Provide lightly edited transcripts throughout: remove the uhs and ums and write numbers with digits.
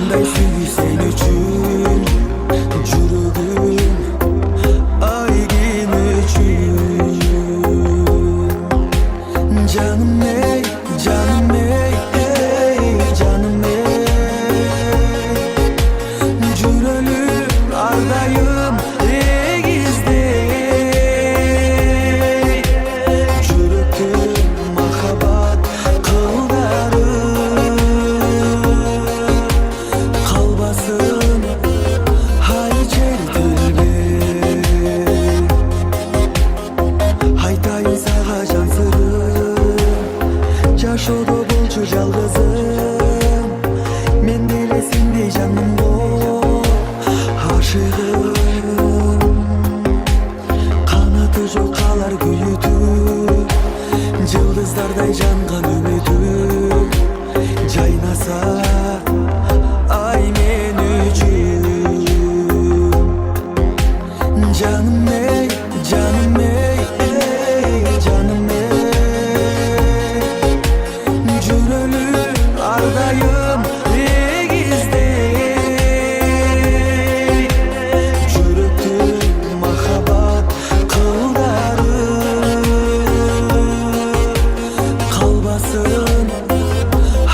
Кандай сүйүү сен үчүн жүрөгүм, ай ким үчүн? Жаным эй, жаным эй, жаным эй, жүрөлү ар дайым эгиздей. Жүрөктө махабат кылдары калбасын ай чертилбей. Айтайын сага жан сырым, жашоодо болчу жалгызым. Мен деле сендей жанымго ашыгым. Канаты жок калар күйүтүп, жылдыздардай жанган үмүтүм жайнаса ай мен үчүн. Жаным эй, жаным эй, жаным эй, жүрөлү ар дайым эгиздей. Жүрөктө махабат кылдары калбасын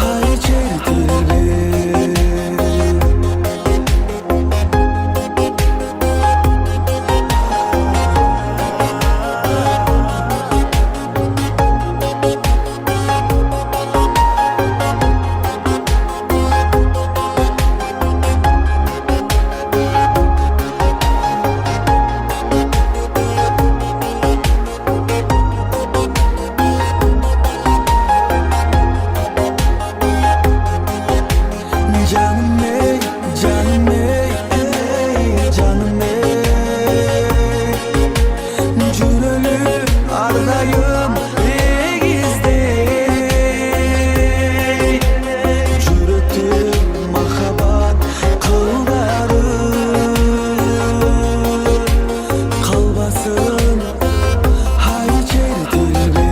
ай чертилбей. Canım ey, canım ey, canım ey, жүрөлү ар дайым эгиздей. Жүрөктө махабат кылдары калбасын ай чертилбей.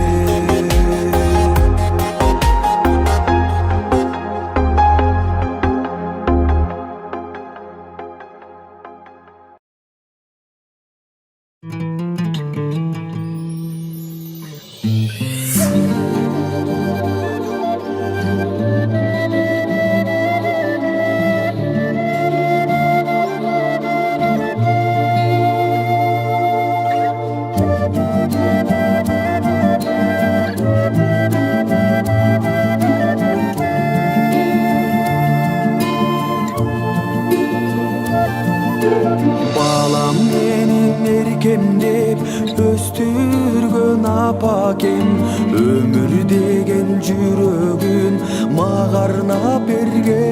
Балам менин эркемдеп өстүргөн апакем, өмүр деген жүрөгүн мага арнап берген.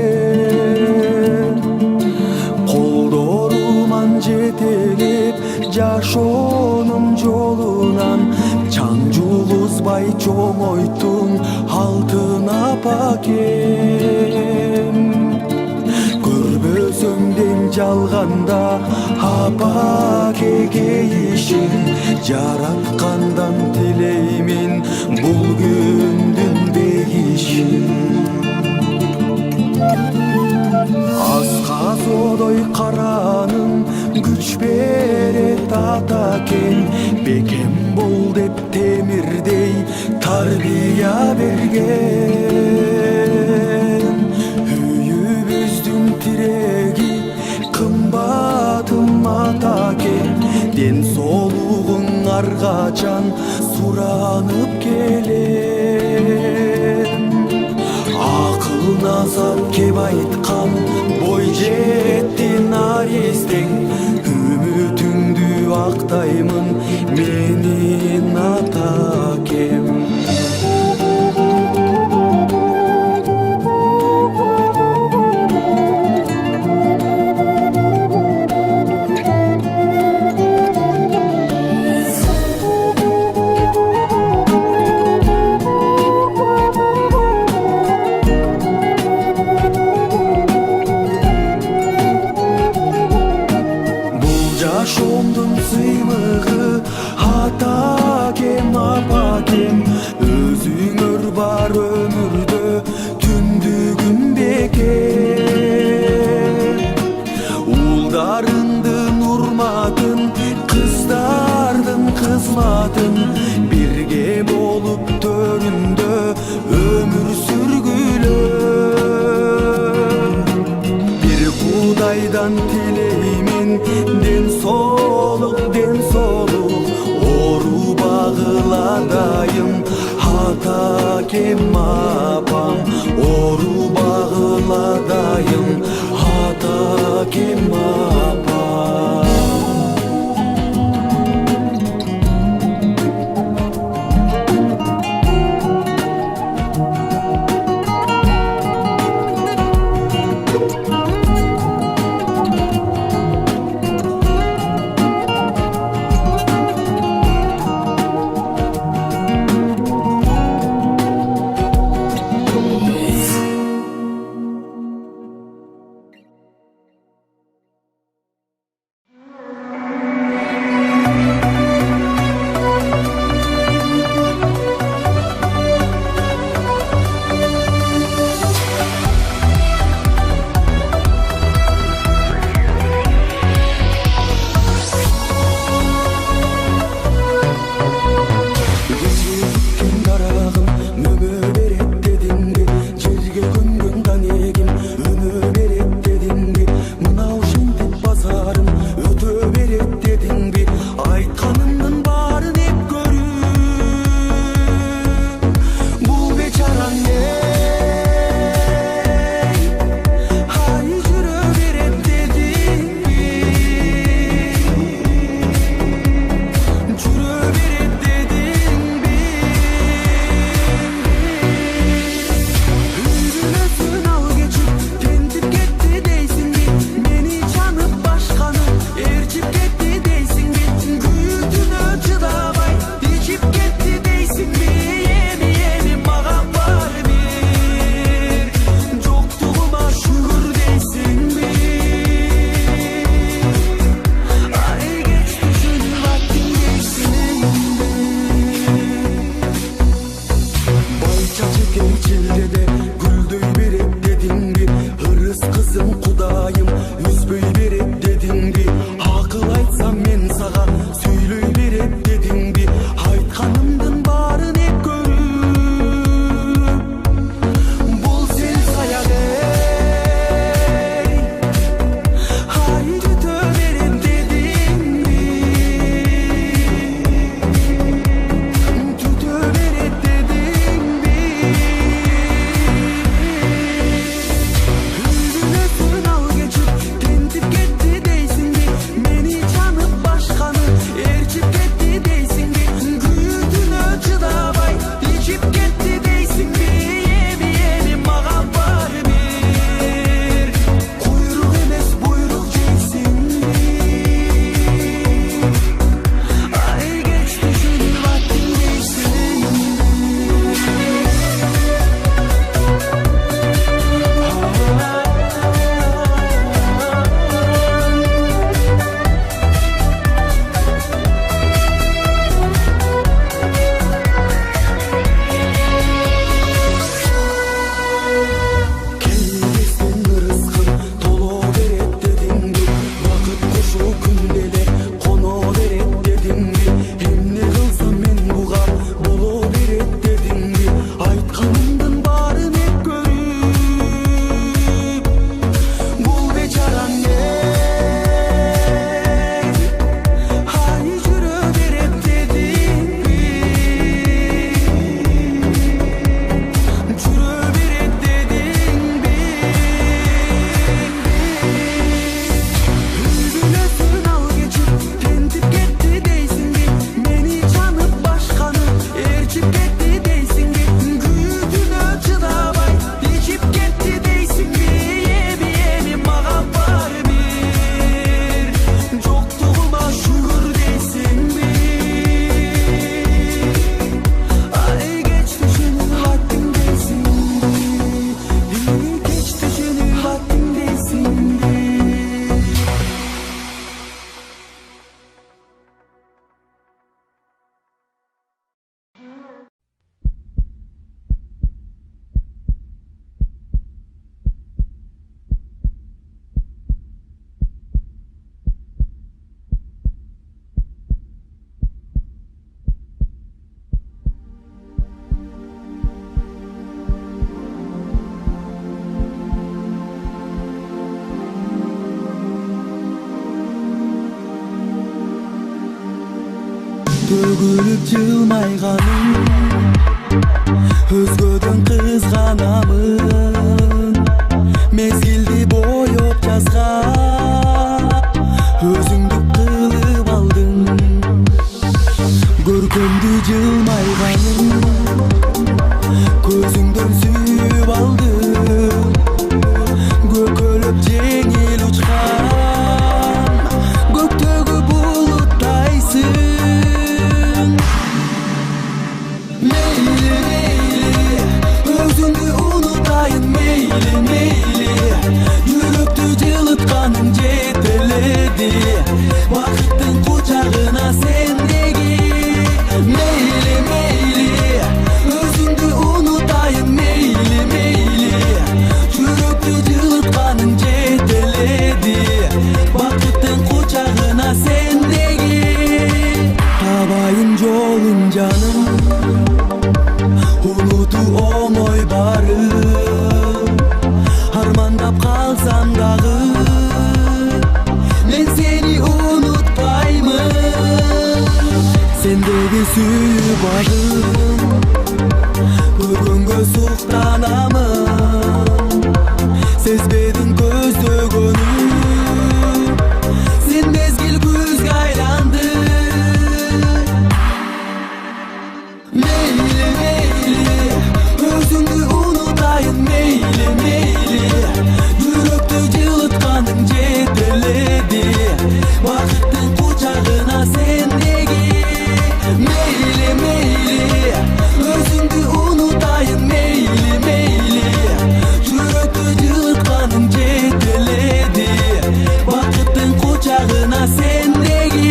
Колдоруман жетелеп жашоонун жолунан чаң жугузбай чоңойттун алтын апакем. Көрбөсөң дем жалганда апаке кейишин, жараткандан тилеймин бул күндүн бейишин. Асказодой караным күч берет атакем, бекем бол деп темирдей тарбия берген. Үйүбүздүн тиреги кымбатым атакем, ден соолугуң ар качан суранып келем. Акыл назар кеп айткан бойжетти наристең, үмүтүңдү актаймын менин атакем. катын бирге болуп төрүндө өмүр сүргүлө. Бир Кудайдан тилеймин ден соолук, оору багыла дайым ата кем апам, оору багыла дайым ата кем апам. төгүлүп жылмайганым өзгөдөн кызганамын мезгилди боёп жазган өзүңдү кылып алдың көркөмдү жылмайганым көзүңдөн сүйүп алдым көкөлөп жеңил учкан көктөгү булуттайсың мейли мейли өзүңдү унутайын мейли мейли жүрөктү жылытканың жетеледи бакыттын кучагына сендеги мейли мейли өзүңдү унутайын мейли мейли жүрөктү жылытканың жетеледи бакыттын кучагына сендеги табайын жолун жаным унутуу оңой барып армандап калсам дагы мен сени унутпаймын сендеги сүйүп алдым көргөнгө суктанамын сезбедиң көздөгөнү сен мезгил күзгө айландың мейли мейли өзүңдү унутайын мейли мейли жүрөктү жылытканың жетеледи бакыттын кучагына сендеги мейли мейли өзүңдү унутайын мейли мейли жүрөктү жылытканың жетеледи бакыттын кучагына сендеги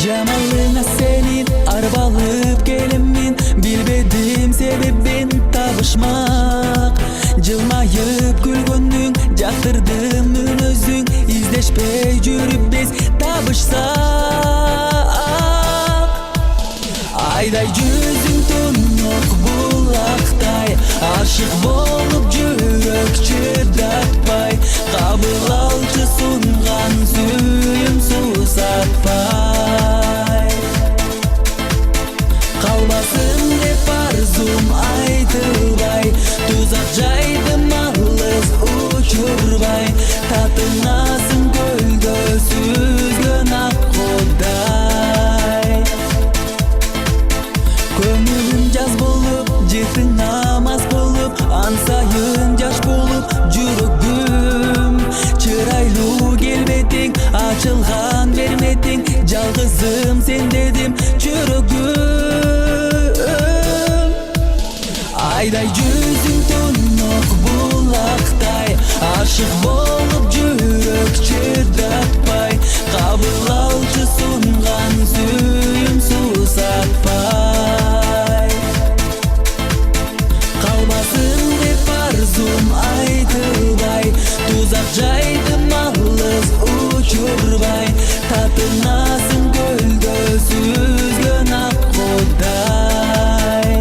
Жамалыңа сенин арбалып келемин билбедим себебин табышмак жылмайып күлгөнүң жактырдым мүнөзүң издешпей жүрүп биз табышсак айдай жүзүң тунук булактай ашык болуп жүрөк чыдатпай кабыл алчы сунган сүйүм сусатпай калбасын деп арзум айтылбай тузак жайдым алыс учурбай татынасың көлдө сүзгөн ак кудай көңүлүм жаз болуп жыртың намаз болуп ансайын жаш болуп жүрөгүм чырайлуу келбетиң ачылган берметиң жалгызым сен дедим жүрөгүм айдай жүзүң тунук булактай ашык болуп жүрөк чыдатпай кабыл алчы сунган сүйүм сусатпай калбасын деп арзум айтылбай тузак жайдым алыс учурбай татынасың көлдө сүзгөн ак кудай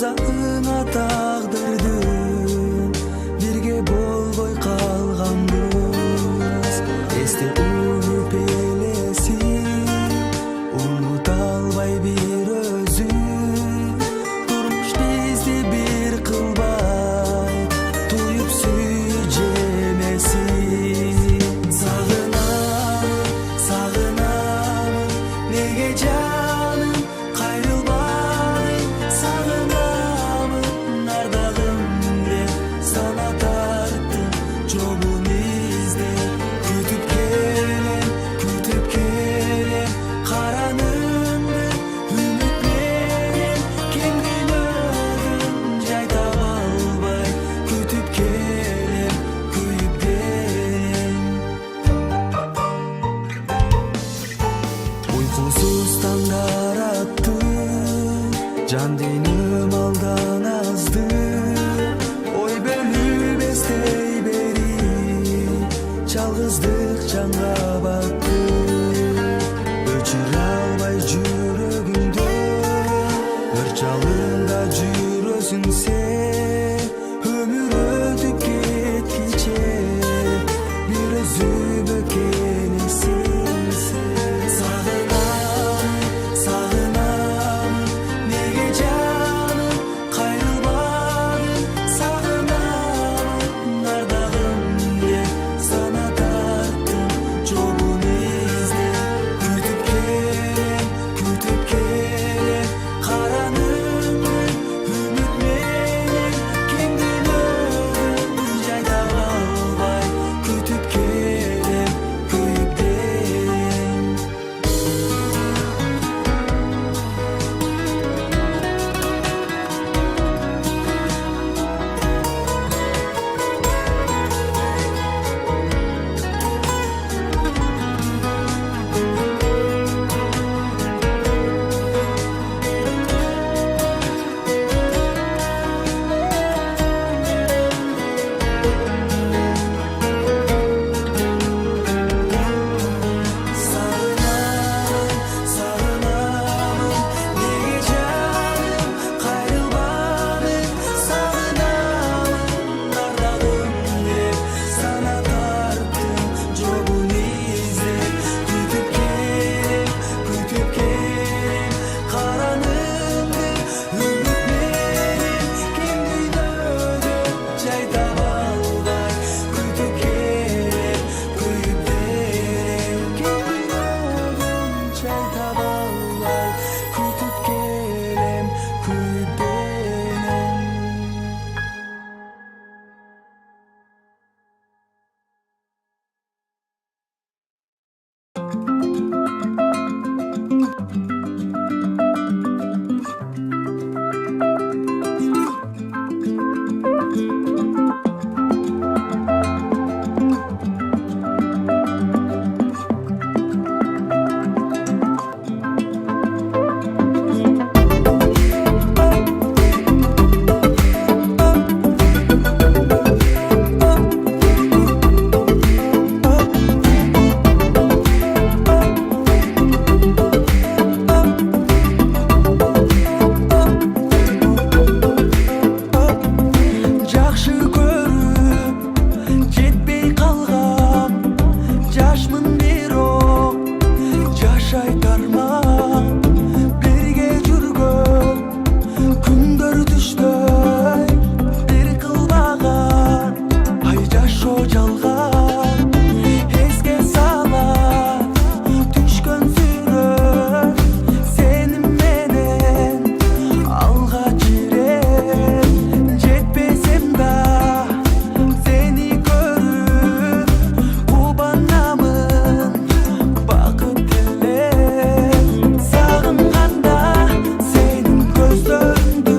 ызаңа тагдырдың бирге болбой калганбыз эсте угуп элесин унута албай бир өзүң турмуш бизди бир кылбай туюп сүйүр жемесин сагынам неге жаным кайрылбадың сагынамын ардагым деп сана тарттым жолун издеп күтүп келем каранымды үмүт менен кең дүйнөдөн жай таба албай күтүп келем күйүп келем уйкусуз таңдар атты жан деним алдан азды ой бөлүп эстей бери жалгыздык жанга батты өчүрө албай жүрөгүмдө өр жалында жүрөсүң сен өмүр өтүп кеткиче бир өзүм экенсиң сагынам неге жаным кайрылбадың сагынамын ардагым деп сана тарттым жолун издеп күтүп келем каранымды үмүт менен кең дүйнөдөн жай таба албай күтүп келем күйүп келем Сагынамын неге жаным кайрылбадың сагынамын ардагым деп сана тарттым жолун издеп күтүп келем каранымды үмүт менен кең дүйнөдөн жай таба албай күтүп келем күйүп келем кең дүйнөдөн жай таба албай күтүп келем күйүп келем жакшы көрүп жетпей калгам жашмын бирок жашай тарман бирге жүргөн күндөр түштөй бир кылбаган ай жашоо жалган эске сала түшкөн сүрөт сенин менен алга жүрем жетпесем да сени көрүп кубанамын бакыт тилеп сагынганда сенин көздөрүңдү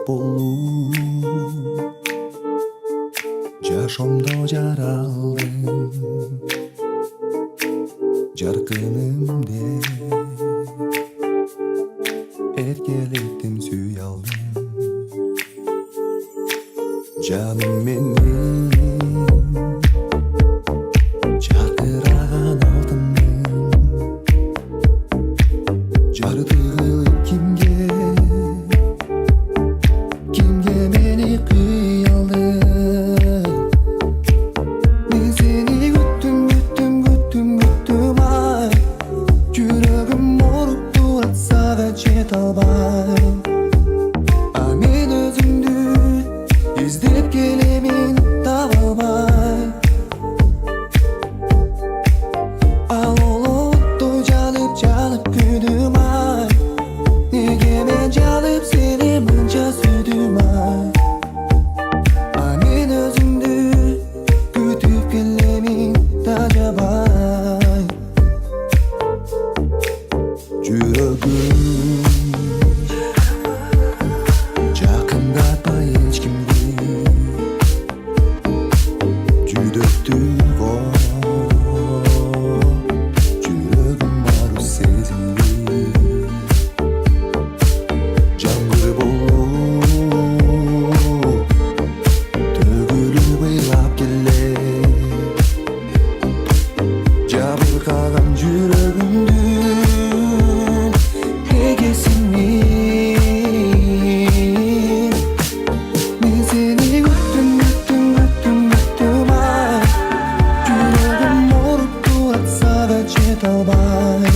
болуп жашоомдо жаралдым жаркынымде эркелеттим сүй алдым жаным менин жакыраган алтыным жардыгылып кимге мени кыялдың мен сени күттүм ай жүрөгүм оруп турат сага жете албай а мен өзүңдү издеп келемин таба албай ал олотту жанып күйдүм ай неге мен жанып сени мынча сүйдүм ай а мен өзүңдү күтүп келемин тажабай жүрөгүм жакындатпай эч кимди жүдөктүгө жүрөгүм барып сезилди жаңгыр болуп төгүлүп ыйлап келе жабыркаган жүрөгүмдү эгесин мен сени күттүм ай жүрөгүм оруп турат сага жете албай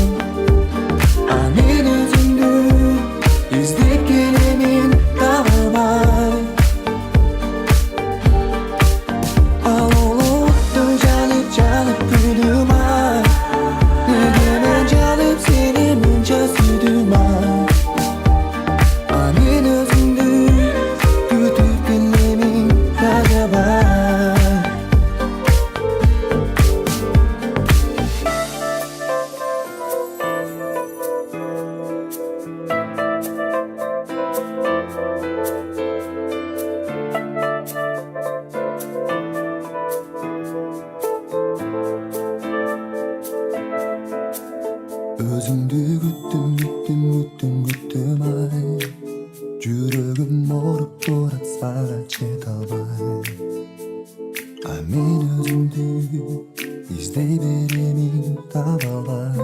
а мен өзүңдү издеп келемин таба албай ал олотту жанып күйдүм ай неге мен жанып сени мынча сүйдүм ай а мен өзүңдү күтүп келемин тажабай өзүңдү күттүм ай жүрөгүм оруп турат сага жете албай а мен өзүңдү издей беремин таба албай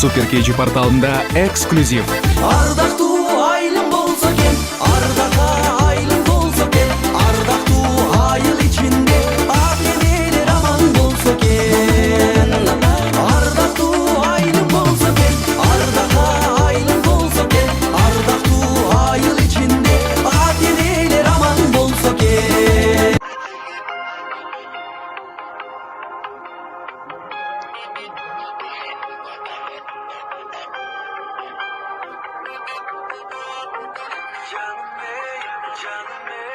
Супер Кейджи порталында эксклюзив. Ардактуу айылым болсо экен, ардакка айылым болсо экен, ардактуу айыл ичинде ак энелер аман болсо экен. Ардактуу айылым болсо экен, ардакка айылым болсо экен, ардактуу айыл ичинде ак энелер аман болсо экен. Canım benim, canım benim.